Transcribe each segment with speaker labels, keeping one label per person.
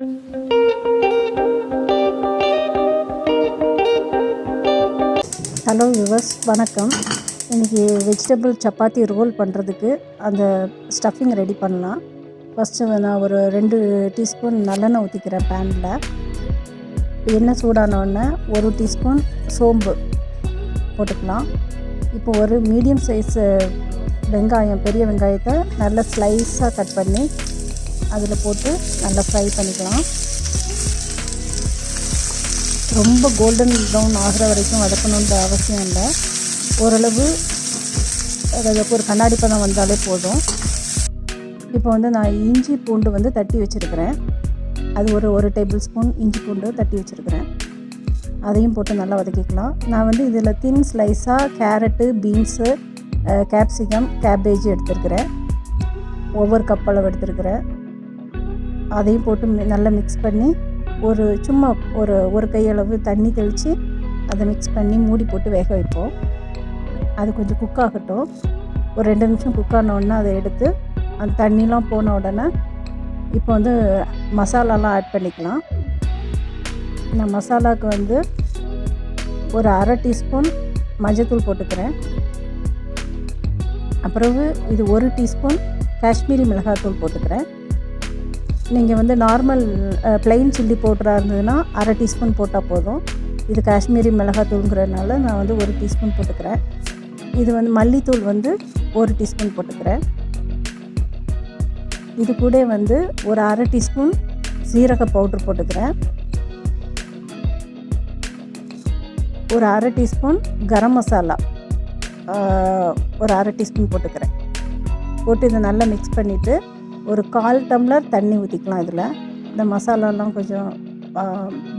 Speaker 1: Hello viewers, வணக்கம். இன்றைக்கி vegetable chapati role பண்ணுறதுக்கு அந்த ஸ்டஃபிங் ரெடி பண்ணலாம். ஃபஸ்ட்டு நான் ஒரு 2 டீஸ்பூன் நல்லெண்ணெய் ஊற்றிக்கிறேன் பேனில். எண்ணெய் சூடானோடனே 1 டீஸ்பூன் சோம்பு போட்டுக்கலாம். இப்போ ஒரு மீடியம் சைஸு வெங்காயம், பெரிய வெங்காயத்தை நல்லா ஸ்லைஸாக கட் பண்ணி அதில் போட்டு நல்லா ஃப்ரை பண்ணிக்கலாம். ரொம்ப கோல்டன் ப்ரௌன் ஆகிற வரைக்கும் வதக்கணுன்ற அவசியம் இல்லை. ஓரளவு அதுக்கு ஒரு கண்ணாடி பதம் வந்தாலே போதும். இப்போ நான் இஞ்சி பூண்டு தட்டி வச்சுருக்கிறேன். அது ஒரு டேபிள் ஸ்பூன் இஞ்சி பூண்டு தட்டி வச்சுருக்கிறேன். அதையும் போட்டு நல்லா வதக்கிக்கலாம். நான் இதில் தின் ஸ்லைஸாக கேரட்டு, பீன்ஸு, கேப்சிகம், கேபேஜ் எடுத்துருக்கிறேன். ஒவ்வொரு கப் அளவு எடுத்துருக்கிறேன். அதையும் போட்டு நல்லா மிக்ஸ் பண்ணி சும்மா ஒரு கையளவு தண்ணி தெளித்து அதை மிக்ஸ் பண்ணி மூடி போட்டு வேக வைப்போம். அது கொஞ்சம் குக் ஆகட்டும். ஒரு 2 நிமிஷம் குக் ஆனோடனே அதை எடுத்து அந்த தண்ணிலாம் போன உடனே இப்போ மசாலாலாம் ஆட் பண்ணிக்கலாம். நான் மசாலாவுக்கு ஒரு அரை டீஸ்பூன் மஞ்சத்தூள் போட்டுக்கிறேன். அப்புறம் இது 1 டீஸ்பூன் காஷ்மீரி மிளகாத்தூள் போட்டுக்கிறேன். நீங்கள் நார்மல் ப்ளைன் சில்லி பவுடராக இருந்ததுன்னா அரை டீஸ்பூன் போட்டால் போதும். இது காஷ்மீரி மிளகாத்தூளுங்கிறதுனால நான் 1 டீஸ்பூன் போட்டுக்கிறேன். இது மல்லித்தூள் 1 டீஸ்பூன் போட்டுக்கிறேன். இது கூட ஒரு அரை டீஸ்பூன் சீரக பவுட்ரு போட்டுக்கிறேன். ஒரு அரை டீஸ்பூன் கரம் மசாலா ஒரு அரை டீஸ்பூன் போட்டுக்கிறேன். போட்டு இதை நல்லா மிக்ஸ் பண்ணிவிட்டு ஒரு 1/4 டம்ளர் தண்ணி ஊற்றிக்கலாம். இதில் இந்த மசாலாலாம் கொஞ்சம்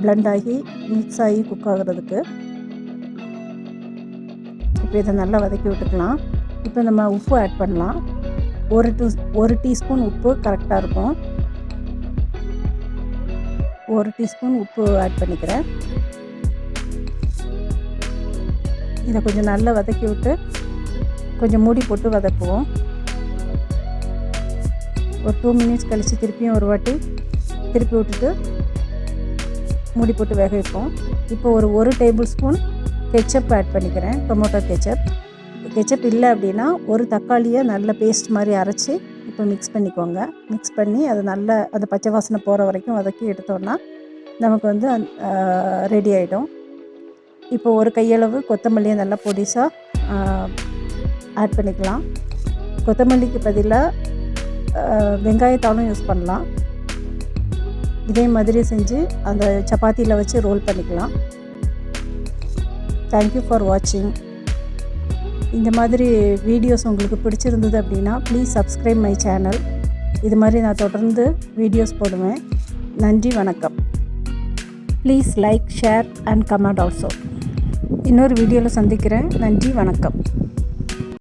Speaker 1: பிளெண்ட் ஆகி மிக்ஸ் ஆகி குக் ஆகுறதுக்கு. இப்போ இதை நல்லா வதக்கி விட்டுக்கலாம். இப்போ நம்ம உப்பு ஆட் பண்ணலாம். ஒரு டீஸ்பூன் உப்பு கரெக்டாக இருக்கும். 1 டீஸ்பூன் உப்பு ஆட் பண்ணிக்கிறேன். இதை கொஞ்சம் நல்லா வதக்கி விட்டு கொஞ்சம் மூடி போட்டு வதக்குவோம். ஒரு 2 மினிட்ஸ் கழித்து திருப்பியும் ஒரு வாட்டி திருப்பி விட்டுட்டு மூடி போட்டு வேக வைப்போம். இப்போ ஒரு டேபிள் ஸ்பூன் கெச்சப் ஆட் பண்ணிக்கிறேன். டொமேட்டோ கெச்சப் இல்லை அப்படின்னா ஒரு தக்காளியை நல்ல பேஸ்ட் மாதிரி அரைச்சி இப்போ மிக்ஸ் பண்ணிக்கோங்க. மிக்ஸ் பண்ணி அது நல்லா அந்த பச்சை வாசனை போகிற வரைக்கும் வதக்கி எடுத்தோன்னா நமக்கு ரெடி ஆகிடும். இப்போ ஒரு கையளவு கொத்தமல்லியை நல்லா பொடிசாக ஆட் பண்ணிக்கலாம். கொத்தமல்லிக்கு பதிலாக வெங்காயத்தாலும் யூஸ் பண்ணலாம். இதே மாதிரி செஞ்சு அந்த சப்பாத்தியில் வச்சு ரோல் பண்ணிக்கலாம். தேங்க்யூ ஃபார் வாட்சிங். இந்த மாதிரி வீடியோஸ் உங்களுக்கு பிடிச்சிருந்தது அப்படின்னா ப்ளீஸ் சப்ஸ்கிரைப் மை சேனல். இது மாதிரி நான் தொடர்ந்து வீடியோஸ் போடுவேன். நன்றி, வணக்கம். Please like, share and comment also. இன்னொரு வீடியோவில் சந்திக்கிறேன். நன்றி, வணக்கம்.